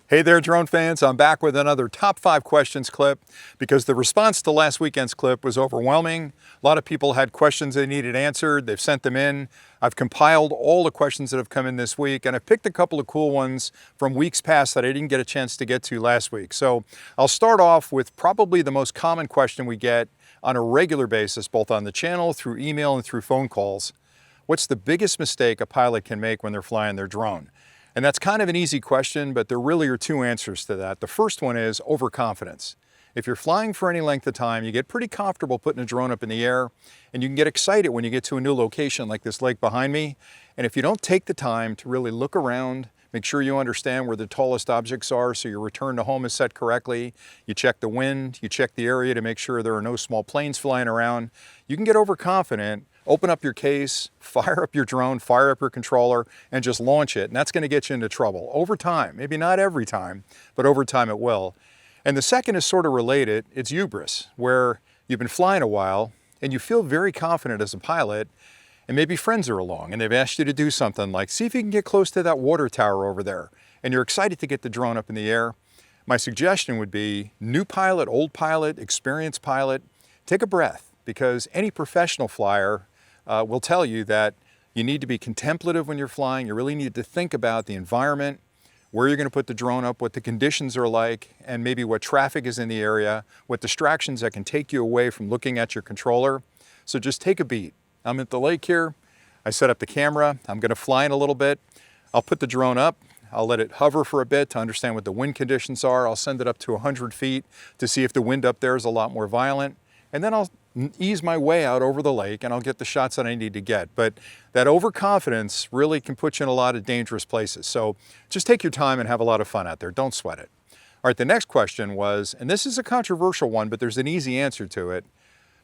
Hey there, drone fans. I'm back with another top 5 questions clip because the response to last weekend's clip was overwhelming. A lot of people had questions they needed answered. They've sent them in. I've compiled all the questions that have come in this week, and I've picked a couple of cool ones from weeks past that I didn't get a chance to get to last week. So I'll start off with probably the most common question we get on a regular basis, both on the channel, through email, and through phone calls. What's the biggest mistake a pilot can make when they're flying their drone? And that's kind of an easy question, but there really are two answers to that. The first one is overconfidence. If you're flying for any length of time, you get pretty comfortable putting a drone up in the air, and you can get excited when you get to a new location like this lake behind me. And if you don't take the time to really look around, make sure you understand where the tallest objects are so your return to home is set correctly, you check the wind, you check the area to make sure there are no small planes flying around, you can get overconfident. Open up your case, fire up your drone, fire up your controller, and just launch it. And that's going to get you into trouble over time. Maybe not every time, but over time it will. And the second is sort of related. It's hubris, where you've been flying a while and you feel very confident as a pilot, and maybe friends are along and they've asked you to do something like, see if you can get close to that water tower over there. And you're excited to get the drone up in the air. My suggestion would be new pilot, old pilot, experienced pilot, take a breath, because any professional flyer will tell you that you need to be contemplative when you're flying. You really need to think about the environment, where you're going to put the drone up, what the conditions are like, and maybe what traffic is in the area, what distractions that can take you away from looking at your controller. So just take a beat. I'm at the lake here. I set up the camera. I'm going to fly in a little bit. I'll put the drone up. I'll let it hover for a bit to understand what the wind conditions are. I'll send it up to 100 feet to see if the wind up there is a lot more violent. And then I'll ease my way out over the lake and I'll get the shots that I need to get. But that overconfidence really can put you in a lot of dangerous places. So just take your time and have a lot of fun out there. Don't sweat it. All right, the next question was, and this is a controversial one, but there's an easy answer to it.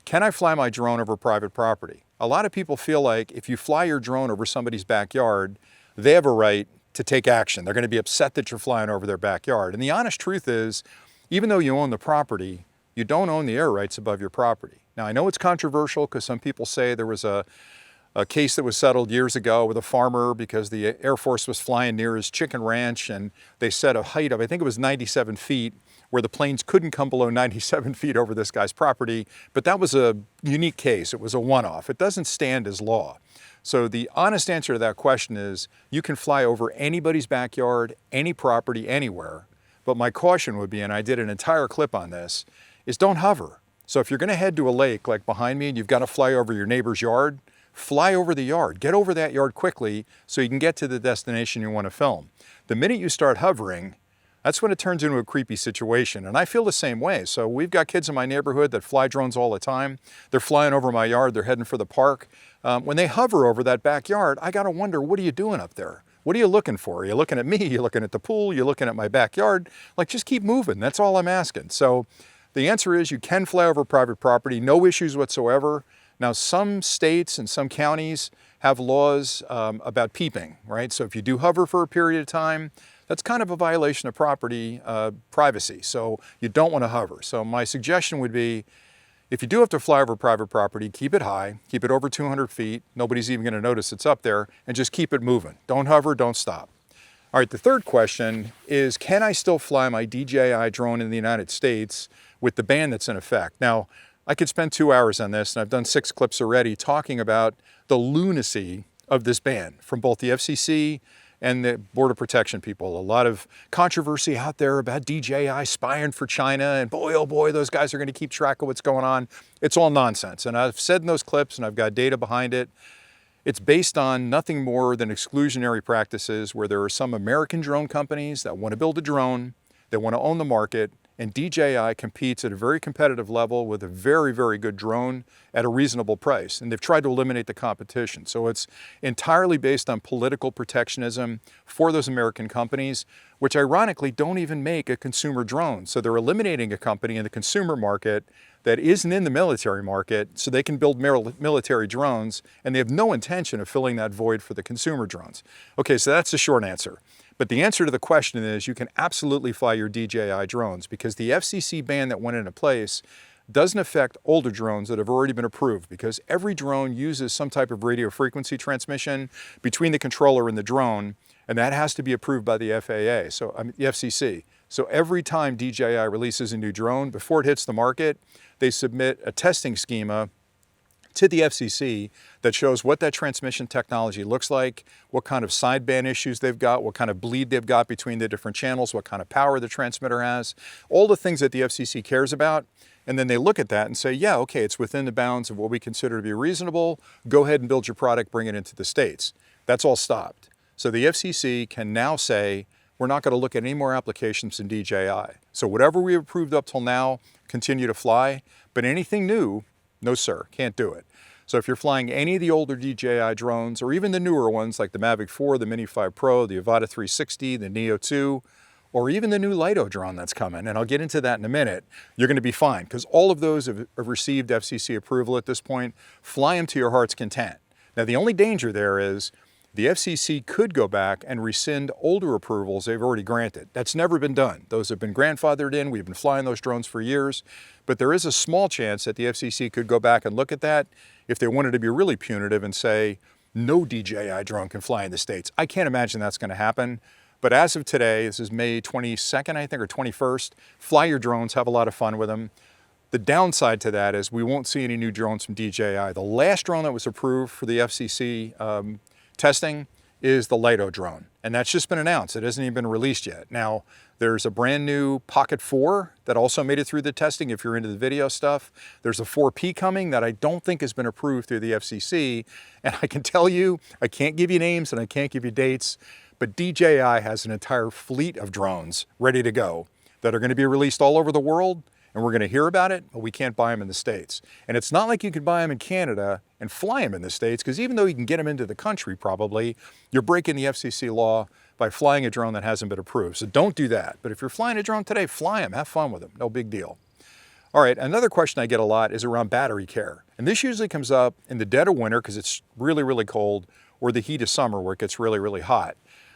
Can I fly my drone over private property? A lot of people feel like if you fly your drone over somebody's backyard, they have a right to take action. They're going to be upset that you're flying over their backyard. And the honest truth is, even though you own the property, you don't own the air rights above your property. Now, I know it's controversial because some people say there was a case that was settled years ago with a farmer because the Air Force was flying near his chicken ranch and they set a height of, I think it was 97 feet, where the planes couldn't come below 97 feet over this guy's property. But that was a unique case. It was a one-off. It doesn't stand as law. So the honest answer to that question is you can fly over anybody's backyard, any property, anywhere. But my caution would be, and I did an entire clip on this, is don't hover. So if you're going to head to a lake like behind me and you've got to fly over your neighbor's yard, fly over the yard. Get over that yard quickly so you can get to the destination you want to film. The minute you start hovering, that's when it turns into a creepy situation. And I feel the same way. So we've got kids in my neighborhood that fly drones all the time. They're flying over my yard. They're heading for the park. When they hover over that backyard, I got to wonder, what are you doing up there? What are you looking for? Are you looking at me? You're looking at the pool? You're looking at my backyard? Like, just keep moving. That's all I'm asking. So the answer is you can fly over private property, no issues whatsoever. Now, some states and some counties have laws about peeping, right? So if you do hover for a period of time, that's kind of a violation of property privacy. So you don't want to hover. So my suggestion would be, if you do have to fly over private property, keep it high, keep it over 200 feet. Nobody's even going to notice it's up there, and just keep it moving. Don't hover, don't stop. All right, the third question is, can I still fly my DJI drone in the United States with the ban that's in effect? Now, I could spend 2 hours on this, and I've done 6 clips already talking about the lunacy of this ban from both the FCC and the Border Protection people. A lot of controversy out there about DJI spying for China, and boy, oh boy, those guys are going to keep track of what's going on. It's all nonsense, and I've said in those clips, and I've got data behind it, it's based on nothing more than exclusionary practices where there are some American drone companies that want to build a drone, they want to own the market, and DJI competes at a very competitive level with a very, very good drone at a reasonable price. And they've tried to eliminate the competition. So it's entirely based on political protectionism for those American companies, which ironically don't even make a consumer drone. So they're eliminating a company in the consumer market that isn't in the military market so they can build military drones, and they have no intention of filling that void for the consumer drones. Okay, so that's the short answer. But the answer to the question is you can absolutely fly your DJI drones, because the FCC ban that went into place doesn't affect older drones that have already been approved, because every drone uses some type of radio frequency transmission between the controller and the drone, and that has to be approved by the FAA, the FCC. So every time DJI releases a new drone, before it hits the market, they submit a testing schema to the FCC that shows what that transmission technology looks like, what kind of sideband issues they've got, what kind of bleed they've got between the different channels, what kind of power the transmitter has, all the things that the FCC cares about. And then they look at that and say, yeah, okay, it's within the bounds of what we consider to be reasonable. Go ahead and build your product, bring it into the States. That's all stopped. So the FCC can now say, we're not going to look at any more applications in DJI. So whatever we approved up till now, continue to fly, but anything new, no sir, can't do it. So if you're flying any of the older DJI drones, or even the newer ones like the Mavic 4, the Mini 5 Pro, the Avata 360, the Neo 2, or even the new Lido drone that's coming, and I'll get into that in a minute, you're going to be fine, because all of those have received FCC approval at this point. Fly them to your heart's content. Now the only danger there is the FCC could go back and rescind older approvals they've already granted. That's never been done. Those have been grandfathered in. We've been flying those drones for years. But there is a small chance that the FCC could go back and look at that if they wanted to be really punitive and say, no DJI drone can fly in the States. I can't imagine that's going to happen. But as of today, this is May 22nd, I think, or 21st, fly your drones, have a lot of fun with them. The downside to that is we won't see any new drones from DJI. The last drone that was approved for the FCC testing is the Lido drone, and that's just been announced. It hasn't even been released yet. Now, there's a brand new Pocket 4 that also made it through the testing if you're into the video stuff. There's a 4P coming that I don't think has been approved through the FCC, and I can tell you, I can't give you names and I can't give you dates, but DJI has an entire fleet of drones ready to go that are going to be released all over the world, and we're going to hear about it, but we can't buy them in the States. And it's not like you can buy them in Canada and fly them in the States, because even though you can get them into the country probably, you're breaking the FCC law by flying a drone that hasn't been approved. So don't do that. But if you're flying a drone today, fly them, have fun with them, no big deal. All right, another question I get a lot is around battery care. And this usually comes up in the dead of winter because it's really, really cold, or the heat of summer where it gets really, really hot.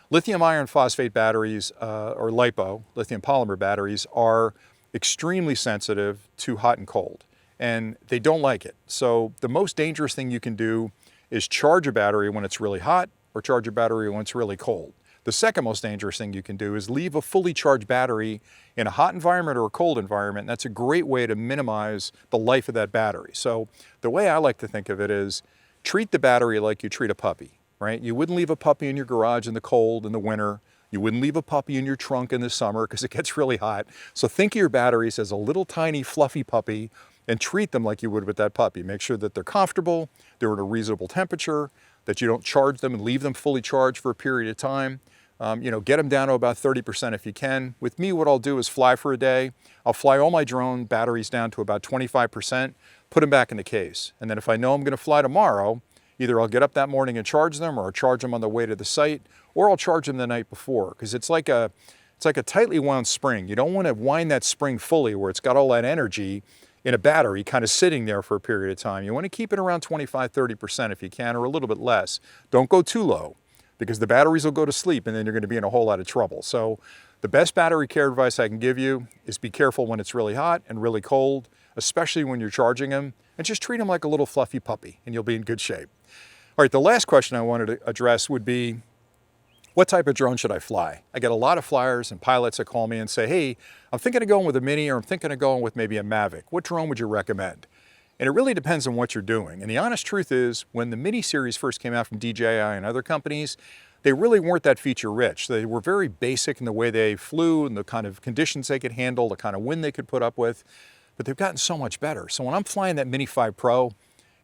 Lithium iron phosphate batteries, or LiPo, lithium polymer batteries, are extremely sensitive to hot and cold, and they don't like it. So the most dangerous thing you can do is charge a battery when it's really hot, or charge a battery when it's really cold. The second most dangerous thing you can do is leave a fully charged battery in a hot environment or a cold environment. And that's a great way to minimize the life of that battery. So the way I like to think of it is treat the battery like you treat a puppy, right? You wouldn't leave a puppy in your garage in the cold in the winter. You wouldn't leave a puppy in your trunk in the summer because it gets really hot. So think of your batteries as a little tiny fluffy puppy and treat them like you would with that puppy. Make sure that they're comfortable, they're at a reasonable temperature, that you don't charge them and leave them fully charged for a period of time. Get them down to about 30% if you can. With me, what I'll do is fly for a day. I'll fly all my drone batteries down to about 25%, put them back in the case. And then if I know I'm going to fly tomorrow, either I'll get up that morning and charge them, or I'll charge them on the way to the site, or I'll charge them the night before, because it's like a tightly wound spring. You don't want to wind that spring fully where it's got all that energy in a battery kind of sitting there for a period of time. You want to keep it around 25-30% if you can, or a little bit less. Don't go too low, because the batteries will go to sleep and then you're going to be in a whole lot of trouble. So the best battery care advice I can give you is be careful when it's really hot and really cold, especially when you're charging them, and just treat them like a little fluffy puppy and you'll be in good shape. All right, the last question I wanted to address would be, what type of drone should I fly? I get a lot of flyers and pilots that call me and say, hey, I'm thinking of going with a Mini, or I'm thinking of going with maybe a Mavic. What drone would you recommend? And it really depends on what you're doing. And the honest truth is, when the Mini series first came out from DJI and other companies, they really weren't that feature rich. They were very basic in the way they flew and the kind of conditions they could handle, the kind of wind they could put up with, but they've gotten so much better. So when I'm flying that Mini 5 Pro,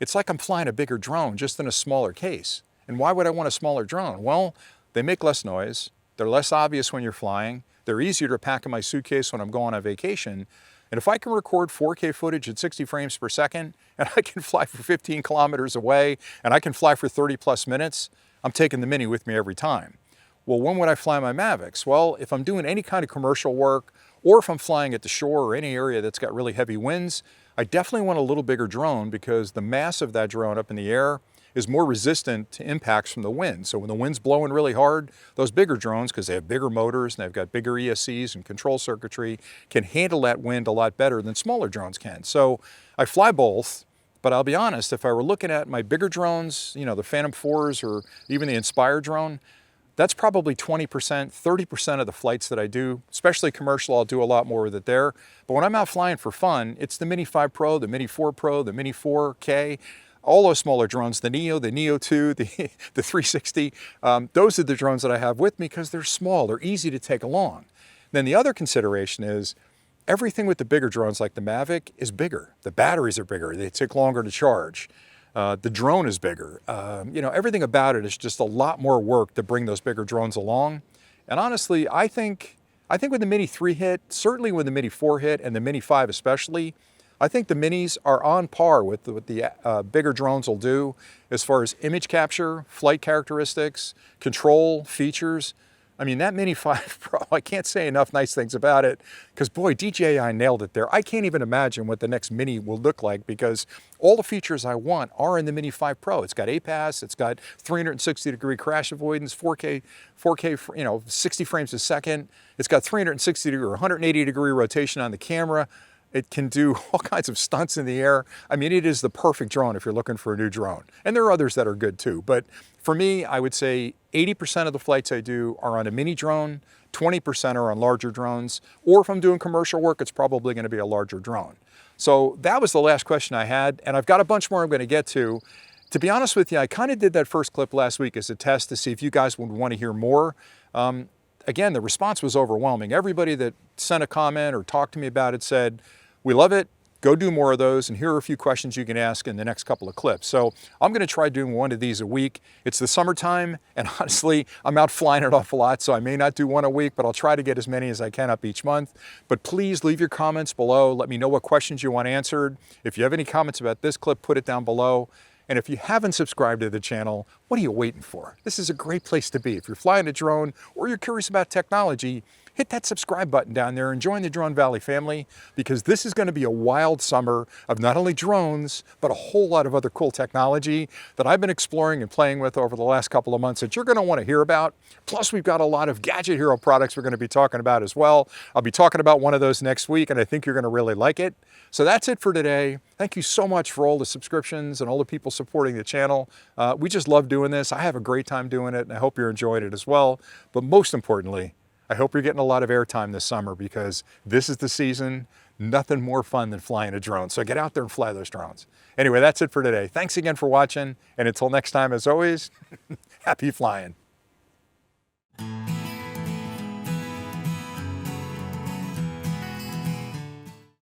it's like I'm flying a bigger drone, just in a smaller case. And why would I want a smaller drone? Well, they make less noise, they're less obvious when you're flying, they're easier to pack in my suitcase when I'm going on vacation, and if I can record 4K footage at 60 frames per second, and I can fly for 15 kilometers away, and I can fly for 30 plus minutes, I'm taking the Mini with me every time. Well, when would I fly my Mavics? Well, if I'm doing any kind of commercial work, or if I'm flying at the shore or any area that's got really heavy winds, I definitely want a little bigger drone, because the mass of that drone up in the air is more resistant to impacts from the wind. So when the wind's blowing really hard, those bigger drones, because they have bigger motors and they've got bigger ESCs and control circuitry, can handle that wind a lot better than smaller drones can. So I fly both, but I'll be honest, if I were looking at my bigger drones, you know, the Phantom 4s or even the Inspire drone, that's probably 20%, 30% of the flights that I do, especially commercial. I'll do a lot more with it there. But when I'm out flying for fun, it's the Mini 5 Pro, the Mini 4 Pro, the Mini 4K, all those smaller drones, the Neo 2, the 360. Those are the drones that I have with me because they're small, they're easy to take along. Then the other consideration is everything with the bigger drones like the Mavic is bigger. The batteries are bigger, they take longer to charge. The drone is bigger. You know, everything about it is just a lot more work to bring those bigger drones along. And honestly, I think when the Mini 3 hit, certainly when the Mini 4 hit, and the Mini 5 especially, I think the Minis are on par with what the bigger drones will do as far as image capture, flight characteristics, control, features. I mean, that Mini 5 Pro, I can't say enough nice things about it because boy, DJI nailed it there. I can't even imagine what the next Mini will look like because all the features I want are in the Mini 5 Pro. It's got APAS, it's got 360-degree crash avoidance, 4K, you know, 60 frames a second. It's got 360-degree or 180-degree rotation on the camera. It can do all kinds of stunts in the air. I mean, it is the perfect drone if you're looking for a new drone. And there are others that are good too. But for me, I would say 80% of the flights I do are on a mini drone, 20% are on larger drones, or if I'm doing commercial work, it's probably gonna be a larger drone. So that was the last question I had, and I've got a bunch more I'm gonna get to. To be honest with you, I kind of did that first clip last week as a test to see if you guys would want to hear more. Again, the response was overwhelming. Everybody that sent a comment or talked to me about it said, we love it, go do more of those, and here are a few questions you can ask in the next couple of clips. So I'm gonna try doing one of these a week. It's the summertime, and honestly, I'm out flying an awful lot, so I may not do one a week, but I'll try to get as many as I can up each month. But please leave your comments below. Let me know what questions you want answered. If you have any comments about this clip, put it down below. And if you haven't subscribed to the channel, what are you waiting for? This is a great place to be. If you're flying a drone or you're curious about technology, hit that subscribe button down there and join the Drone Valley family because this is going to be a wild summer of not only drones, but a whole lot of other cool technology that I've been exploring and playing with over the last couple of months that you're going to want to hear about. Plus, we've got a lot of Gadget Hero products we're going to be talking about as well. I'll be talking about one of those next week, and I think you're going to really like it. So that's it for today. Thank you so much for all the subscriptions and all the people supporting the channel. We just love doing this. I have a great time doing it, and I hope you're enjoying it as well. But most importantly, I hope you're getting a lot of airtime this summer because this is the season. Nothing more fun than flying a drone. So get out there and fly those drones. Anyway, that's it for today. Thanks again for watching. And until next time, as always, happy flying.